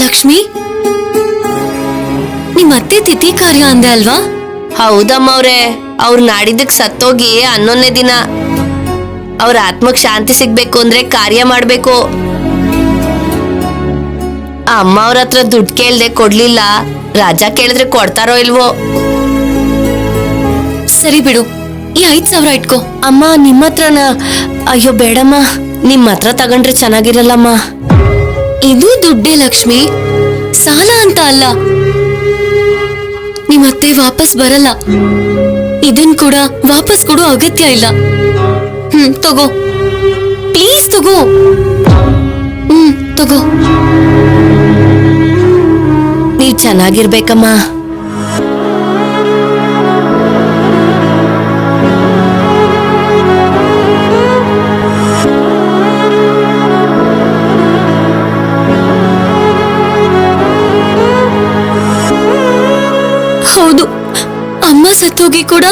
ಲಕ್ಷ್ಮಿ, ನಿಮ್ ಅತ್ತೆ ತಿಥಿ ಕಾರ್ಯ ಅಂದೆ ಅಲ್ವಾ? ಹೌದಮ್ಮ ಅವ್ರೆ, ಅವ್ರು ನಾಡಿದ್ದಕ್ ಸತ್ತೋಗಿ 11ನೇ ದಿನ. ಅವ್ರ ಆತ್ಮಕ್ ಶಾಂತಿ ಸಿಗ್ಬೇಕು ಅಂದ್ರೆ ಕಾರ್ಯ ಮಾಡ್ಬೇಕು. ಅಮ್ಮ ಅವ್ರ ಹತ್ರ ದುಡ್ಡು ಕೇಳ್ದೆ ಕೊಡ್ಲಿಲ್ಲ. ರಾಜ ಕೇಳಿದ್ರೆ ಕೊಡ್ತಾರೋ ಇಲ್ವೋ? ಸರಿ ಬಿಡು, ಈ 5,000 ಇಟ್ಕೋ. ಅಮ್ಮ ನಿಮ್ಮ ಹತ್ರನ? ಅಯ್ಯೋ ಬೇಡಮ್ಮ, ನಿಮ್ ಹತ್ರ ತಗೊಂಡ್ರೆ ಚೆನ್ನಾಗಿರಲ್ಲಮ್ಮ. ಇದು ದುಡ್ಡೇ ಲಕ್ಷ್ಮಿ, ಸಾಲ ಅಂತ ಅಲ್ಲ. ನಿಮ್ಮತ್ತೆ ವಾಪಸ್ ಬರಲ್ಲ, ಇದನ್ ಕೂಡ ವಾಪಸ್ ಕೊಡೋ ಅಗತ್ಯ ಇಲ್ಲ. ತಗೋ, ಪ್ಲೀಸ್ ತಗೋ. ತಗೋ. ನೀವ್ ಚೆನ್ನಾಗಿರ್ಬೇಕಮ್ಮ. ಹೌದು, ಅಮ್ಮ ಸತ್ತೋಗಿ ಕೂಡ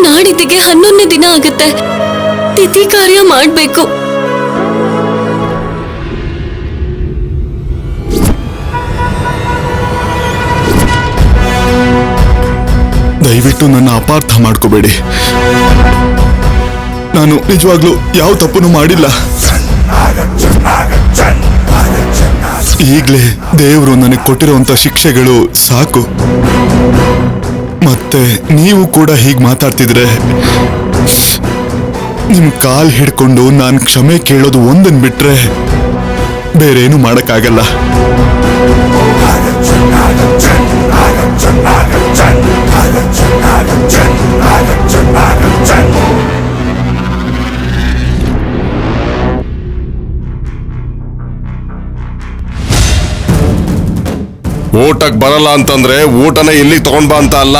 ನಾಡಿದ್ದಿಗೆ 11ನೇ ದಿನ ಆಗುತ್ತೆ. ತಿಥಿ ಕಾರ್ಯ ಮಾಡ್ಬೇಕು. ದಯವಿಟ್ಟು ನನ್ನ ಅಪಾರ್ಥ ಮಾಡ್ಕೋಬೇಡಿ. ನಾನು ನಿಜವಾಗ್ಲೂ ಯಾವ ತಪ್ಪನ್ನು ಮಾಡಿಲ್ಲ. ಈಗ್ಲೇ ದೇವರು ನನಗೆ ಕೊಟ್ಟಿರುವಂತ ಶಿಕ್ಷೆಗಳು ಸಾಕು. ಮತ್ತೆ ನೀವು ಕೂಡ ಹೀಗೆ ಮಾತಾಡ್ತಿದ್ರೆ ನಿಮ್ ಕಾಲ್ ಹಿಡ್ಕೊಂಡು ನಾನು ಕ್ಷಮೆ ಕೇಳೋದು ಒಂದನ್ ಬಿಟ್ರೆ ಬೇರೇನು ಮಾಡಕ್ಕಾಗಲ್ಲ. ಊಟಕ್ ಬರಲ್ಲ ಅಂತಂದ್ರೆ ಊಟನ ಇಲ್ಲಿ ತಗೊಂಡ್ ಬಾ ಅಂತ ಅಲ್ಲ,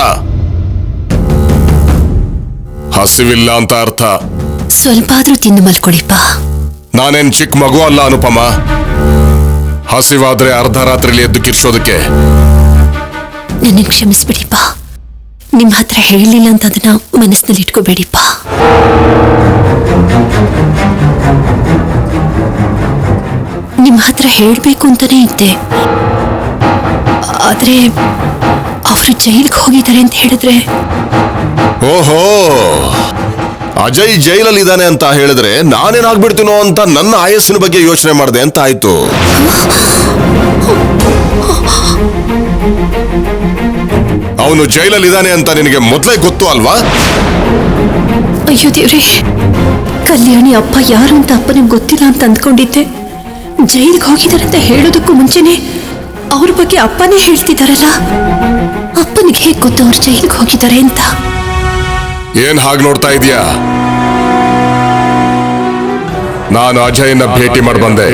ಹಸಿವಿಲ್ಲ ಅಂತ ಅರ್ಥ. ಸ್ವಲ್ಪ ಆದ್ರೂ ತಿಂದು ಮಲ್ಕೊಳಿಪ್ಪ. ನಾನೇನ್ ಚಿಕ್ಕ ಮಗು ಅಲ್ಲ ಅನುಪಮ, ಹಸಿವಾದ್ರೆ ಅರ್ಧ ರಾತ್ರಿಲಿ ಎದ್ದು ಕಿರ್ಸೋದಕ್ಕೆ. ನನ್ನ ಕ್ಷಮಿಸ್ಬಿಡಿಪ್ಪ. ನಿಮ್ಮ ಹತ್ರ ಹೇಳಿಲ್ಲ ಅಂತ ಅದನ್ನ ಮನಸ್ಸಿನಲ್ಲಿ ಇಟ್ಕೋಬೇಡಿಪ್ಪ. ನಿಮ್ಮ ಹತ್ರ ಹೇಳ್ಬೇಕು ಅಂತಾನೆ ಇದ್ದೆ, ಆದ್ರೆ ಅವರು ಜೈಲ್ಗೆ ಹೋಗಿದ್ದಾರೆ ಅಂತ ಹೇಳಿದ್ರೆ. ಓಹೋ, ಅಜಯ್ ಜೈಲಲ್ಲಿ ಇದ್ದಾನೆ ಅಂತ ಹೇಳಿದ್ರೆ ನಾನೇನಾಗ್ಬಿಡ್ತೀನೋ ಅಂತ ನನ್ನ ಆಯಸ್ಸಿನ ಬಗ್ಗೆ ಯೋಚನೆ ಮಾಡಿದೆ ಅಂತ ಆಯ್ತು. ಅವನು ಜೈಲಲ್ಲಿ ಇದ್ದಾನೆ ಅಂತ ನಿನಗೆ ಮೊದಲೇ ಗೊತ್ತು ಅಲ್ವಾ? ಅಯ್ಯೋ ದೇವ್ರೆ, ಕಲ್ಯಾಣಿ ಅಪ್ಪ ಯಾರು ಅಂತ ಅಪ್ಪನಿಗೆ ಗೊತ್ತಿಲ್ಲ ಅಂತ ಅಂದ್ಕೊಂಡಿದ್ದೆ. ಜೈಲ್ಗೆ ಹೋಗಿದ್ದಾರೆ ಅಂತ ಹೇಳೋದಕ್ಕೂ ಮುಂಚೆನೆ ಅವ್ರ ಬಗ್ಗೆ ಅಪ್ಪನೇ ಹೇಳ್ತಿದಾರಲ್ಲ. ಅಪ್ಪನಿಗೆ ಹೇಗೆ ಗೊತ್ತು ಅವ್ರು ಜೈಲ್ಗೆ ಹೋಗಿದ್ದಾರೆ ಅಂತ? ಏನ್ ಹಾಗೆ ನೋಡ್ತಾ ಇದೀಯಾ? ನಾನು ಅಜಯ್ನ ಭೇಟಿ ಮಾಡಿ ಬಂದೆ.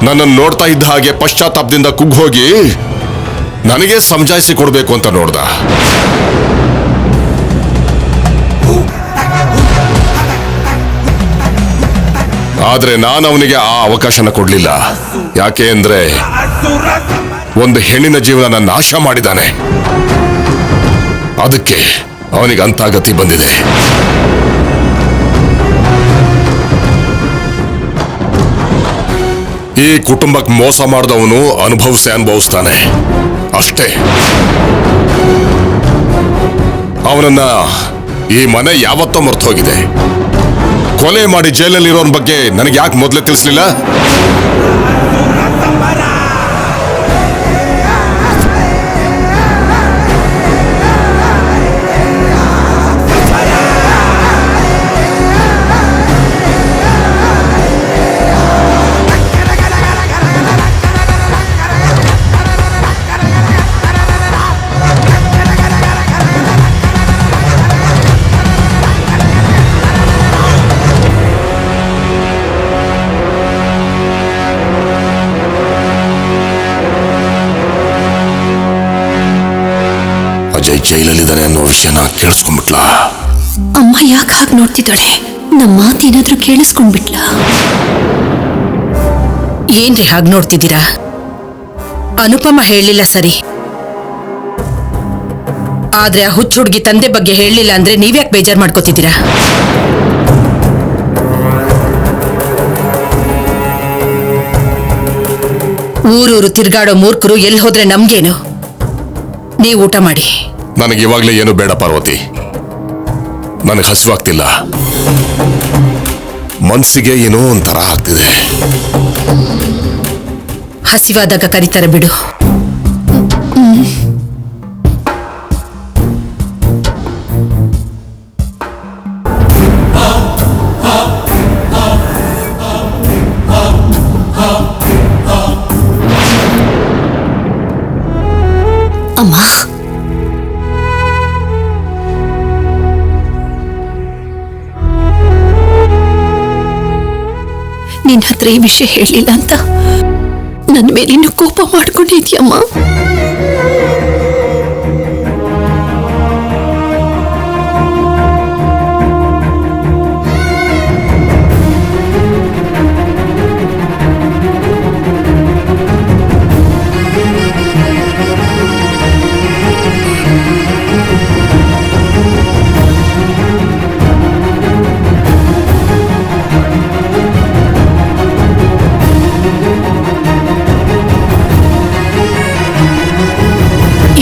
ನನ್ನನ್ನು ನೋಡ್ತಾ ಇದ್ದ ಹಾಗೆ ಪಶ್ಚಾತ್ತಾಪದಿಂದ ಕುಗ್ಗೋಗಿ ನನಗೆ ಸಮಜಾಯಿಸಿ ಕೊಡ್ಬೇಕು ಅಂತ ನೋಡ್ದ. ಆದ್ರೆ ನಾನು ಅವನಿಗೆ ಆ ಅವಕಾಶನ ಕೊಡ್ಲಿಲ್ಲ. ಯಾಕೆ ಅಂದ್ರೆ ಒಂದು ಹೆಣ್ಣಿನ ಜೀವನ ನಾಶ ಮಾಡಿದಾನೆ. ಅದಕ್ಕೆ ಅವನಿಗೆ ಅಂತ ಗತಿ ಬಂದಿದೆ. ಈ ಕುಟುಂಬಕ್ಕೆ ಮೋಸ ಮಾಡಿದವನು ಅನುಭವಿಸ್ತಾನೆ ಅಷ್ಟೇ. ಅವನನ್ನ ಈ ಮನೆ ಯಾವತ್ತೋ ಮರ್ತು ಹೋಗಿದೆ. ಕೊಲೆ ಮಾಡಿ ಜೈಲಲ್ಲಿರೋನ್ ಬಗ್ಗೆ ನನಗೆ ಯಾಕೆ ಮೊದಲೇ ತಿಳಿಸ್ಲಿಲ್ಲ? ಅಜಯ್ ಜೈಲಲ್ಲಿದ್ದಾನೆ ಅನ್ನೋ ವಿಷಯನ ಕೇಳಿಸ್ಕೊಂಡ್ಬಿಟ್ಲಾ? ಅಮ್ಮ ಯಾಕೆ ಹಾಗೆ ನೋಡ್ತಿದ್ದಾಳೆ? ನಮ್ಮ ಮಾತೇನಾದ್ರೂ ಕೇಳಿಸ್ಕೊಂಡ್ಬಿಟ್ಲಾ? ಏನ್ರಿ ಹಾಗೆ ನೋಡ್ತಿದ್ದೀರಾ? ಅನುಪಮ ಹೇಳಲಿಲ್ಲ ಸರಿ, ಆದ್ರೆ ಆ ಹುಚ್ಚ ಹುಡುಗಿ ತಂದೆ ಬಗ್ಗೆ ಹೇಳಲಿಲ್ಲ ಅಂದ್ರೆ ನೀವ್ಯಾಕೆ ಬೇಜಾರು ಮಾಡ್ಕೋತಿದ್ದೀರಾ? ಊರೂರು ತಿರ್ಗಾಡೋ ಮೂರ್ಖರು ಎಲ್ಲಿ ಹೋದ್ರೆ ನಮ್ಗೇನು? ನೀವು ಊಟ ಮಾಡಿ. ನನಗೆ ಇವಾಗ್ಲೇ ಏನು ಬೇಡ ಪಾರ್ವತಿ, ನನಗೆ ಹಸಿವಾಗ್ತಿಲ್ಲ. ಮನ್ಸಿಗೆ ಏನೋ ಒಂಥರ ಆಗ್ತಿದೆ. ಹಸಿವಾದಾಗ ಕರೀತಾರೆ ಬಿಡು. ಅಮ್ಮ, ನಿನ್ನ ಹತ್ರ ಈ ವಿಷಯ ಹೇಳಿಲ್ಲ ಅಂತ ನನ್ನ ಮೇಲೆ ಇನ್ನು ಕೋಪ ಮಾಡ್ಕೊಂಡಿದ್ಯಮ್ಮ.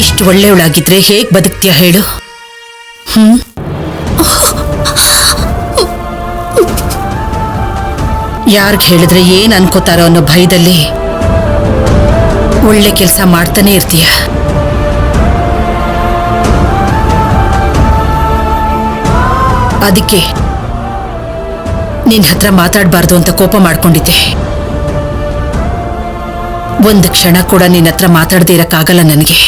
ಇಷ್ಟು ಒಳ್ಳೆಯವಳಾಗಿದ್ರೆ ಹೇಗ್ ಬದುಕ್ತೀಯ ಹೇಳು? ಯಾರ್ಗ್ ಹೇಳಿದ್ರೆ ಏನ್ ಅನ್ಕೋತಾರೋ ಅನ್ನೋ ಭಯದಲ್ಲಿ ಒಳ್ಳೆ ಕೆಲಸ ಮಾಡ್ತಾನೆ ಇರ್ತೀಯ. ಅದಕ್ಕೆ ನಿನ್ ಹತ್ರ ಮಾತಾಡಬಾರ್ದು ಅಂತ ಕೋಪ ಮಾಡ್ಕೊಂಡಿದ್ದೆ. ಒಂದು ಕ್ಷಣ ಕೂಡ ನಿನ್ನ ಹತ್ರ ಮಾತಾಡದೇ ಇರಕ್ಕಾಗಲ್ಲ ನನಗೆ.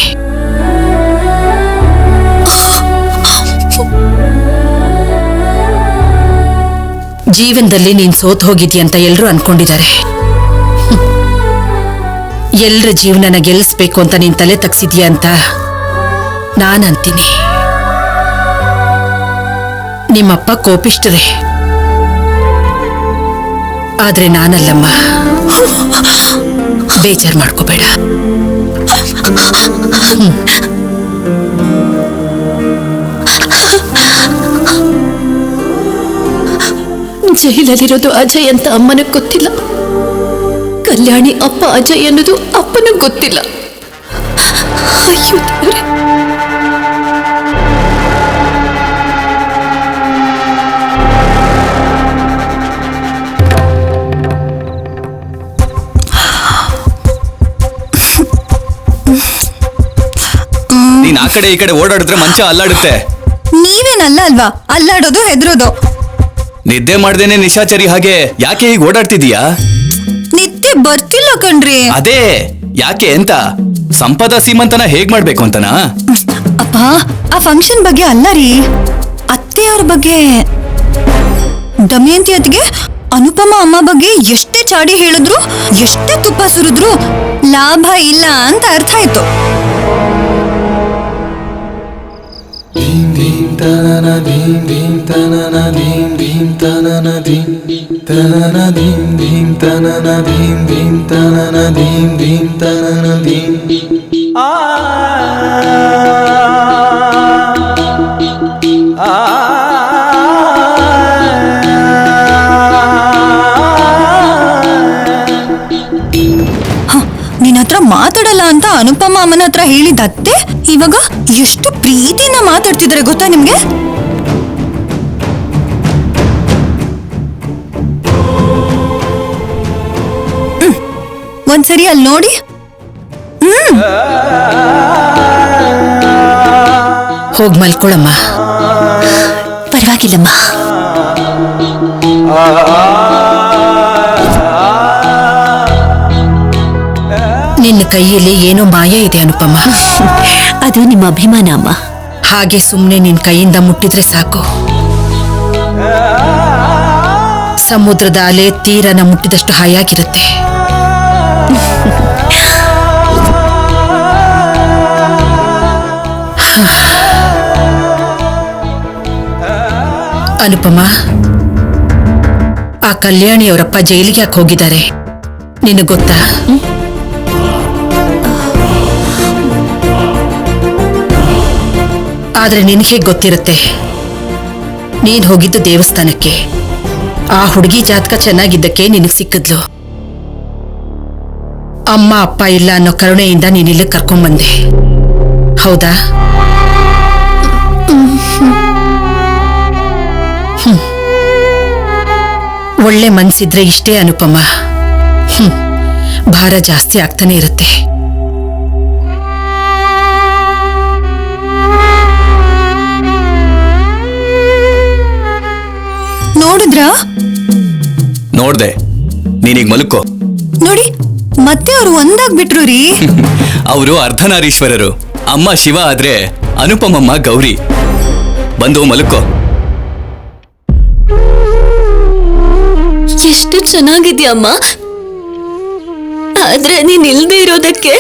ಜೀವನದಲ್ಲಿ ನೀನ್ ಸೋತ್ ಹೋಗಿದ್ಯಂತ ಎಲ್ರೂ ಅನ್ಕೊಂಡಿದ್ದಾರೆ. ಎಲ್ರ ಜೀವನನ ಗೆಲ್ಲಿಸ್ಬೇಕು ಅಂತ ನೀನ್ ತಲೆ ತಗ್ಸಿದ್ಯಾ ಅಂತ ನಾನಂತೀನಿ. ನಿಮ್ಮಪ್ಪ ಕೋಪಿಷ್ಟ್ರೆ, ಆದ್ರೆ ನಾನಲ್ಲಮ್ಮ. ಬೇಜಾರ್ ಮಾಡ್ಕೋಬೇಡ. ಜೈಲಲ್ಲಿರೋದು ಅಜಯ್ ಅಂತ ಅಮ್ಮನಿಗೆ ಗೊತ್ತಿಲ್ಲ. ಕಲ್ಯಾಣಿ ಅಪ್ಪ ಅಜಯ್ ಅನ್ನೋದು ಅಪ್ಪನಿಗೆ ಗೊತ್ತಿಲ್ಲ. ಅಯ್ಯೋ ದೇವ್ರೆ. ನೀನ್ ಆ ಕಡೆ ಈ ಕಡೆ ಓಡಾಡಿದ್ರೆ ಮಂಚ ಅಲ್ಲಾಡುತ್ತೆ. ನೀವೇನಲ್ಲ ಅಲ್ವಾ ಅಲ್ಲಾಡೋದು ಹೆದರೋದು? ನಿದ್ದೆ ಮಾಡ್ದೇನೆ ನಿಶಾಚರಿ ಹಾಗೆ ಯಾಕೆ ಈಗ ಓಡಾಡ್ತಿದೀಯಾ? ನಿದ್ದೆ ಬರ್ತಿಲ್ಲ ಕಣ್ರಿ. ಅದೇ ಯಾಕೆ ಅಂತ, ಸಂಪದ ಸೀಮಂತನ ಹೇಗ್ ಮಾಡ್ಬೇಕು ಅಂತನಾ? ಅಪ್ಪ, ಆ ಫಂಕ್ಷನ್ ಬಗ್ಗೆ ಅಲ್ಲ ರೀ, ಅತ್ತೆಯವ್ರ ಬಗ್ಗೆ. ದಮಯಂತಿ ಅತ್ತಿಗೆ ಅನುಪಮ ಅಮ್ಮ ಬಗ್ಗೆ ಎಷ್ಟೇ ಚಾಡಿ ಹೇಳಿದ್ರು, ಎಷ್ಟೇ ತುಪ್ಪ ಸುರಿದ್ರು ಲಾಭ ಇಲ್ಲ ಅಂತ ಅರ್ಥ ಆಯ್ತು. ನಿನ್ನ ಹತ್ರ ಮಾತಾಡಲ್ಲ ಅಂತ ಅನುಪಮ ಅಮ್ಮನ ಹತ್ರ ಹೇಳಿದತ್ತೆ ಇವಾಗ ಎಷ್ಟು ಪ್ರೀತಿಯಿಂದ ಮಾತಾಡ್ತಿದ್ರೆ ಗೊತ್ತಾ ನಿಮ್ಗೆ? ಒಂದ್ಸರಿ ಅಲ್ಲಿ ನೋಡಿ. ಹೋಗ್ ಮಲ್ಕೊಳಮ್ಮ. ಪರವಾಗಿಲ್ಲಮ್ಮ. ನಿನ್ನ ಕೈಯಲ್ಲಿ ಏನೋ ಮಾಯೆ ಇದೆ ಅನುಪಮ. ಅದು ನಿಮ್ಮ ಅಭಿಮಾನ ಅಮ್ಮ. ಹಾಗೆ ಸುಮ್ನೆ ನಿನ್ ಕೈಯಿಂದ ಮುಟ್ಟಿದ್ರೆ ಸಾಕು, ಸಮುದ್ರದ ಅಲೆ ತೀರನ ಮುಟ್ಟಿದಷ್ಟು ಹಾಯಾಗಿರುತ್ತೆ. ಅನುಪಮ, ಆ ಕಲ್ಯಾಣಿಯವರಪ್ಪ ಜೈಲಿಗೆ ಯಾಕೆ ಹೋಗಿದ್ದಾರೆ ನಿನಗೆ ಗೊತ್ತಾ? ಆದ್ರೆ ನಿನಗೆ ಗೊತ್ತಿರುತ್ತೆ, ನೀನ್ ಹೋಗಿದ್ದು ದೇವಸ್ಥಾನಕ್ಕೆ. ಆ ಹುಡುಗಿ ಜಾತಕ ಚೆನ್ನಾಗಿದ್ದಕ್ಕೆ ನಿನಗೆ ಸಿಕ್ಕಿದ್ಲು. ಅಮ್ಮ ಅಪ್ಪ ಇಲ್ಲ ಅನ್ನೋ ಕರುಣೆಯಿಂದ ನೀನಿಲ್ಲಿ ಕರ್ಕೊಂಬಂದೆ, ಹೌದಾ? ಒಳ್ಳೆ ಮನ್ಸಿದ್ರೆ ಇಷ್ಟೇ ಅನುಪಮ. ಭಾರ ಜಾಸ್ತಿ ಆಗ್ತಾನೆ ಇರುತ್ತೆ. ನೋಡಿದ್ರಾ? ನೋಡ್ದೆ, ನೀನೀಗ ಮಲ್ಕೋ. ನೋಡಿ, ಮತ್ತೆ ಅವ್ರು ಒಂದಾಗ್ಬಿಟ್ರು ರೀ. ಅವರು ಅರ್ಧನಾರೀಶ್ವರರು. ಅಮ್ಮ ಶಿವ ಆದ್ರೆ ಅನುಪಮಮ್ಮ ಗೌರಿ. ಬಂದು ಮಲ್ಕೋ. ಎಷ್ಟು ಚೆನ್ನಾಗಿದ್ಯಮ್ಮ, ಆದ್ರೆ ನೀನ್ ಇಲ್ದೇ ಇರೋದಕ್ಕೆ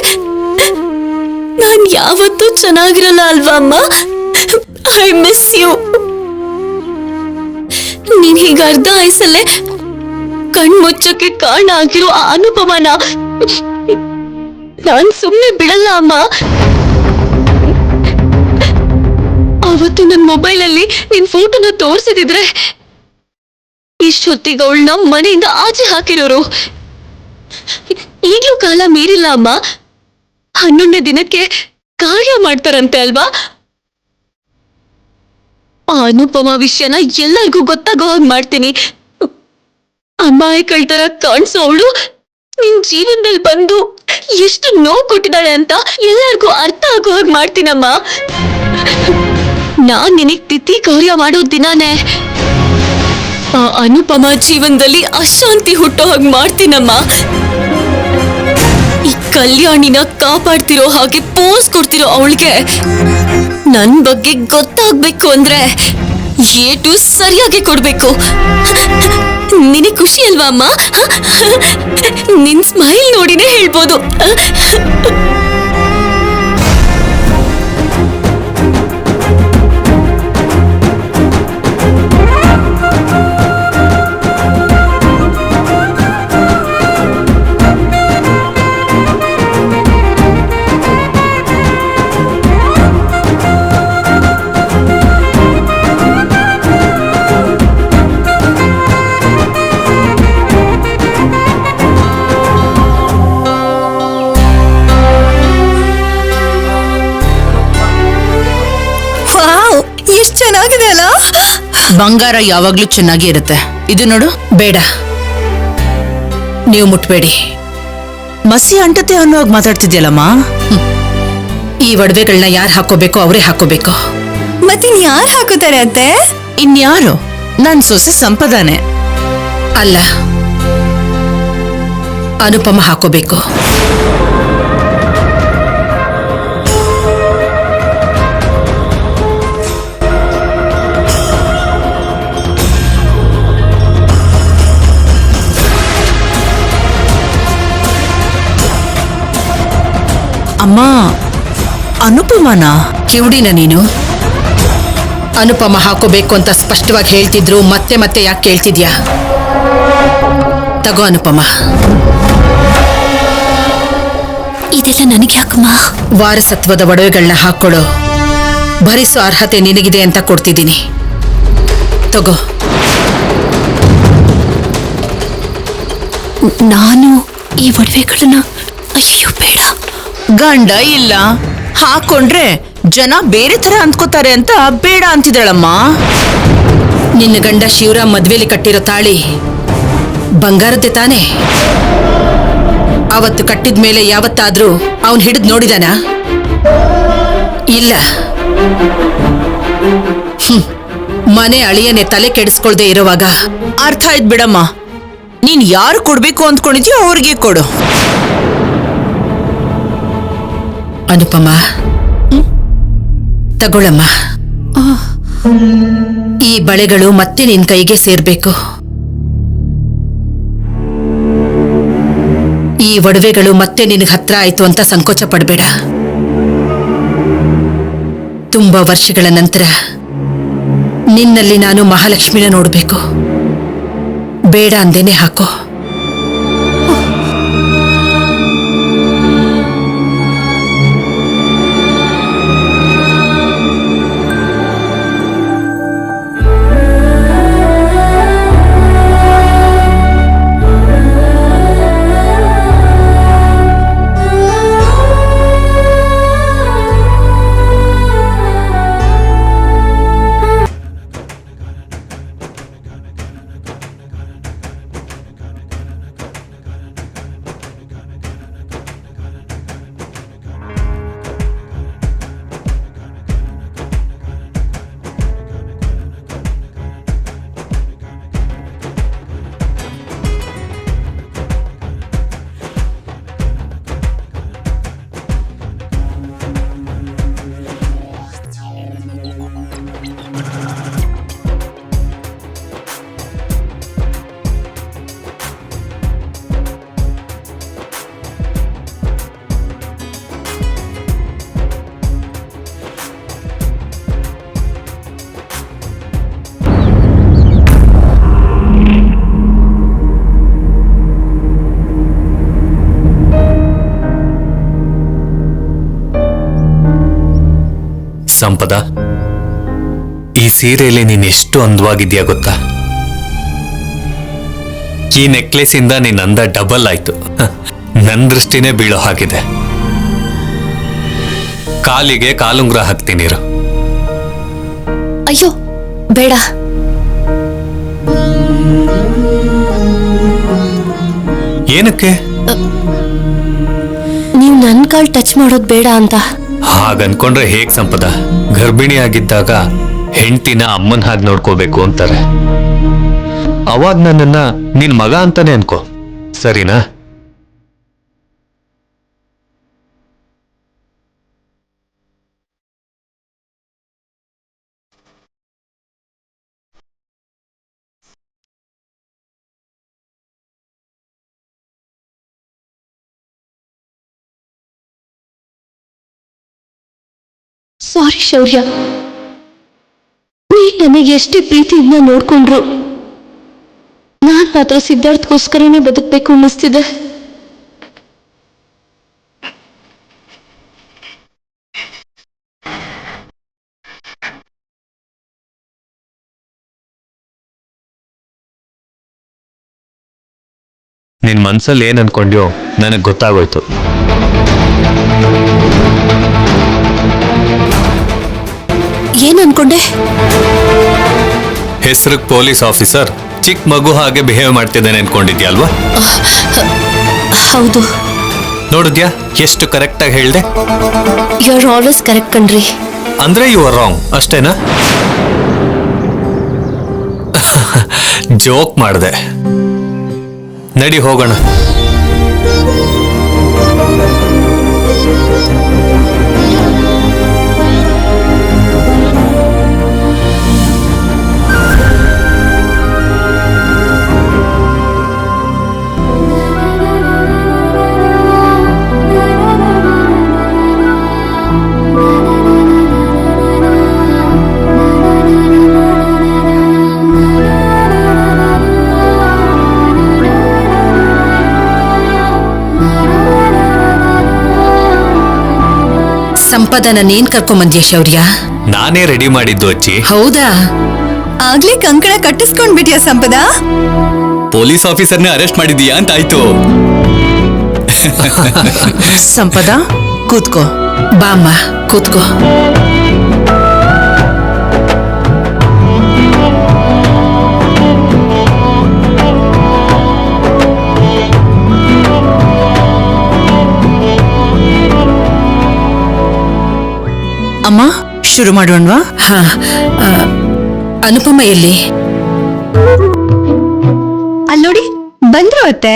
ನಾನ್ ಯಾವತ್ತೂ ಚೆನ್ನಾಗಿರಲ್ಲ ಅಲ್ವಾ ಅಮ್ಮ? I miss you. ನೀನ್ ಹೀಗ ಅರ್ಧ ಆಯ್ಸಲ್ಲೇ ಕಣ್ಮುಚ್ಚಕ್ಕೆ ಕಾರಣ ಆಗಿರೋ ಆ ಅನುಪಮನ ನಾನ್ ಸುಮ್ನೆ ಬಿಡಲ್ಲ ಅಮ್ಮ. ಅವತ್ತು ನನ್ ಮೊಬೈಲಲ್ಲಿ ನಿನ್ ಫೋಟೋನ ತೋರ್ಸಿದಿದ್ರೆ ಇಷ್ಟೊತ್ತಿಗೆ ಅವಳನ್ನ ಮನೆಯಿಂದ ಆಚೆ ಹಾಕಿರೋರು. ಈಗ್ಲೂ ಕಾಲ ಮೀರಿಲ್ಲ ಅಮ್ಮ. 11ನೇ ದಿನಕ್ಕೆ ಕಾರ್ಯ ಮಾಡ್ತಾರಂತೆ ಅಲ್ವಾ? ಆ ಅನುಪಮ ವಿಷಯನ ಎಲ್ಲರಿಗೂ ಗೊತ್ತಾಗೋ ಹಾಗೆ ಮಾಡ್ತೀನಿ. ಅಮಾಯಕಳ ತರ ಕಾಣಿಸೋ ಅವಳು ನಿನ್ ಜೀವನದಲ್ಲಿ ಬಂದು ಎಷ್ಟು ನೋವು ಕೊಟ್ಟಿದ್ದಾಳೆ ಅಂತ ಎಲ್ಲರಿಗೂ ಅರ್ಥ ಆಗೋ ಹಾಗೆ ಮಾಡ್ತೀನಮ್ಮ. ನಾನ್ ನಿನಗ್ ತಿಥಿ ಕಾರ್ಯ ಮಾಡೋ ದಿನಾನೇ ಆ ಅನುಪಮ ಜೀವನದಲ್ಲಿ ಅಶಾಂತಿ ಹುಟ್ಟೋ ಹಾಗೆ ಮಾಡ್ತೀನಮ್ಮ. ಈ ಕಲ್ಯಾಣಿನ ಕಾಪಾಡ್ತಿರೋ ಹಾಗೆ ಪೋಸ್ ಕೊಡ್ತಿರೋ ಅವಳಿಗೆ ನನ್ ಬಗ್ಗೆ ಗೊತ್ತಾಗ್ಬೇಕು ಅಂದ್ರೆ ಏಟು ಸರಿಯಾಗಿ ಕೊಡ್ಬೇಕು. ನಿನಗೆ ಖುಷಿ ಅಲ್ವಾ ಅಮ್ಮ? ನಿನ್ ಸ್ಮೈಲ್ ನೋಡಿನೇ ಹೇಳ್ಬೋದು. ಎಷ್ಟ್ ಚೆನ್ನಾಗಿದೆ ಅಲ್ಲ? ಬಂಗಾರ ಯಾವಾಗ್ಲೂ ಚೆನ್ನಾಗಿ ಇರುತ್ತೆ. ಇದು ನೋಡು. ಬೇಡ, ನೀವು ಮುಟ್ಬೇಡಿ. ಮಸಿ ಅಂಟತೆ ಅನ್ನೋವಾಗ ಮಾತಾಡ್ತಿದ್ಯಲ್ಲಮ್ಮ. ಈ ಒಡವೆಗಳನ್ನ ಯಾರು ಹಾಕೋಬೇಕು ಅವರೇ ಹಾಕೋಬೇಕು. ಮತ್ತಿನ್ ಯಾರು ಹಾಕೋತಾರೆ ಅತ್ತೆ? ಇನ್ಯಾರು? ನನ್ ಸೊಸೆ ಸಂಪದಾನೆ. ಅಲ್ಲ, ಅನುಪಮ ಹಾಕೋಬೇಕು. ಅಮ್ಮ, ಅನುಪಮನ? ಕಿವುಡಿನ ನೀನು? ಅನುಪಮ ಹಾಕೋಬೇಕು ಅಂತ ಸ್ಪಷ್ಟವಾಗಿ ಹೇಳ್ತಿದ್ರು ಮತ್ತೆ ಮತ್ತೆ ಯಾಕೆ ಕೇಳ್ತಿದ್ಯಾ? ತಗೋ ಅನುಪಮ. ಇದೆಲ್ಲ ನನಗೆ ಯಾಕಮ್ಮ? ವಾರಸತ್ವದ ಒಡವೆಗಳನ್ನ ಹಾಕೊಳ್ಳೋ ಭರಿಸೋ ಅರ್ಹತೆ ನಿನಗಿದೆ ಅಂತ ಕೊಡ್ತಿದ್ದೀನಿ. ತಗೋ. ನಾನು ಈ ಒಡವೆಗಳನ್ನ ಅಯ್ಯೋ ಬೇಡ. ಗಂಡ ಇಲ್ಲ, ಹಾಕೊಂಡ್ರೆ ಜನ ಬೇರೆ ತರ ಅಂದ್ಕೋತಾರೆ ಅಂತ ಬೇಡ ಅಂತಿದ್ದಾಳಮ್ಮ. ನಿನ್ನ ಗಂಡ ಶಿವರಾಮ್ ಮದ್ವೆಲಿ ಕಟ್ಟಿರೋ ತಾಳಿ ಬಂಗಾರದ್ದೆ ತಾನೆ? ಅವತ್ತು ಕಟ್ಟಿದ ಮೇಲೆ ಯಾವತ್ತಾದ್ರೂ ಅವನ್ ಹಿಡಿದು ನೋಡಿದಾನ? ಇಲ್ಲ. ಮನೆ ಅಳಿಯನೆ ತಲೆ ಕೆಡಿಸ್ಕೊಳ್ದೆ ಇರುವಾಗ ಅರ್ಥ ಆಯ್ತು ಬಿಡಮ್ಮ. ನೀನ್ ಯಾರು ಕೊಡ್ಬೇಕು ಅಂದ್ಕೊಂಡಿದ್ಯೋ ಅವ್ರಿಗೆ ಕೊಡು. ಅನುಪಮ, ತಗೊಳಮ್ಮ. ಈ ಬಳೆಗಳು ಮತ್ತೆ ನಿನ್ ಕೈಗೆ ಸೇರ್ಬೇಕು. ಈ ಒಡವೆಗಳು ಮತ್ತೆ ನಿನಗೆ ಹತ್ರ ಆಯ್ತು ಅಂತ ಸಂಕೋಚ ಪಡಬೇಡ. ತುಂಬಾ ವರ್ಷಗಳ ನಂತರ ನಿನ್ನಲ್ಲಿ ನಾನು ಮಹಾಲಕ್ಷ್ಮಿನ ನೋಡ್ಬೇಕು. ಬೇಡ ಅಂದೇನೆ ಹಾಕೋ. ಸಂಪದ, ಈ ಸೀರೆಯಲ್ಲಿ ನೀನ್ ಎಷ್ಟು ಅಂದವಾಗಿದ್ಯಾ ಗೊತ್ತಾ? ಈ ನೆಕ್ಲೆಸ್ ಇಂದ ನಿನ್ ಅಂದ ಡಬಲ್ ಆಯ್ತು. ನನ್ ದೃಷ್ಟಿನೇ ಬೀಳೋ ಹಾಗಿದೆ. ಕಾಲಿಗೆ ಕಾಲುಂಗ್ರ ಹಾಕ್ತೀನಿರು. ಅಯ್ಯೋ ಬೇಡ. ಏನಕ್ಕೆ? ನೀವು ನನ್ ಕಾಲ್ ಟಚ್ ಮಾಡೋದ್ ಬೇಡ ಅಂತ. ಹಾಗನ್ಕೊಂಡ್ರೆ ಹೇಗ್ ಸಂಪದ? ಗರ್ಭಿಣಿ ಆಗಿದ್ದಾಗ ಹೆಂಡತಿನ ಅಮ್ಮನ್ ಹಾಗೆ ನೋಡ್ಕೋಬೇಕು ಅಂತಾರೆ. ಅವಾಗ ನನ್ನನ್ನ ನಿನ್ ಮಗ ಅಂತಾನೆ ಅನ್ಕೋ, ಸರಿನಾ? ಸಾರಿ ಶೌರ್ಯ, ನೀ ನನಗೆ ಎಷ್ಟೇ ಪ್ರೀತಿಯಿಂದ ನೋಡ್ಕೊಂಡ್ರು ನಾನ್ ಮಾತ್ರ ಸಿದ್ಧಾರ್ಥ್ಗೋಸ್ಕರನೇ ಬದುಕಬೇಕು ಅನ್ನಿಸ್ತಿದೆ. ನಿನ್ ಮನ್ಸಲ್ಲಿ ಏನ್ ಅನ್ಕೊಂಡ್ಯೋ ನನಗ್ ಗೊತ್ತಾಗೋಯ್ತು. ಏನ್ ಅನ್ಕೊಂಡೆ? ಹೆಸರಿಗೆ ಪೊಲೀಸ್ ಆಫೀಸರ್ ಚಿಕ್ಕ ಮಗು ಹಾಗೆ ಬಿಹೇವ್ ಮಾಡ್ತಿದ್ದಾನೆ ಅನ್ಕೊಂಡಿದ್ಯಾ ಅಲ್ವಾ? ಹೌದು. ನೋಡಿದ್ಯಾ ಎಷ್ಟು ಕರೆಕ್ಟ್ ಆಗಿ ಹೇಳ್ದೆ? ಯು ಆರ್ ಆಲ್ವೇಸ್ ಕರೆಕ್ಟ್ ಕಣ್ರಿ. ಅಂದ್ರೆ ಯು ಆರ್ ರಾಂಗ್ ಅಷ್ಟೇನಾ? ಜೋಕ್ ಮಾಡ್ದೆ. ನಡಿ ಹೋಗೋಣ. ಸಂಪದನ ನೀನ್ ಕರ್ಕೊಂಬಂದ್ಯಾ ಶೌರ್ಯ? ನಾನೇ ರೆಡಿ ಮಾಡಿದ್ದು ಅಜ್ಜಿ. ಹೌದಾ? ಆಗ್ಲೇ ಕಂಕಣ ಕಟ್ಟಿಸ್ಕೊಂಡ್ಬಿಟ್ಯಾ ಸಂಪದ? ಪೊಲೀಸ್ ಆಫೀಸರ್ನೇ ಅರೆಸ್ಟ್ ಮಾಡಿದೀಯಾ ಅಂತ ಆಯ್ತು. ಸಂಪದ ಕೂತ್ಕೋ. ಬಾಮ್ಮ ಕೂತ್ಕೋ. ಅಮ್ಮ ಶುರು ಮಾಡೋಣವಾ? ಹಾ, ಅನುಪಮ ಎಲ್ಲಿ? ಅಲ್ಲೋಡಿ ಬಂದ್ರು ಅತ್ತೆ.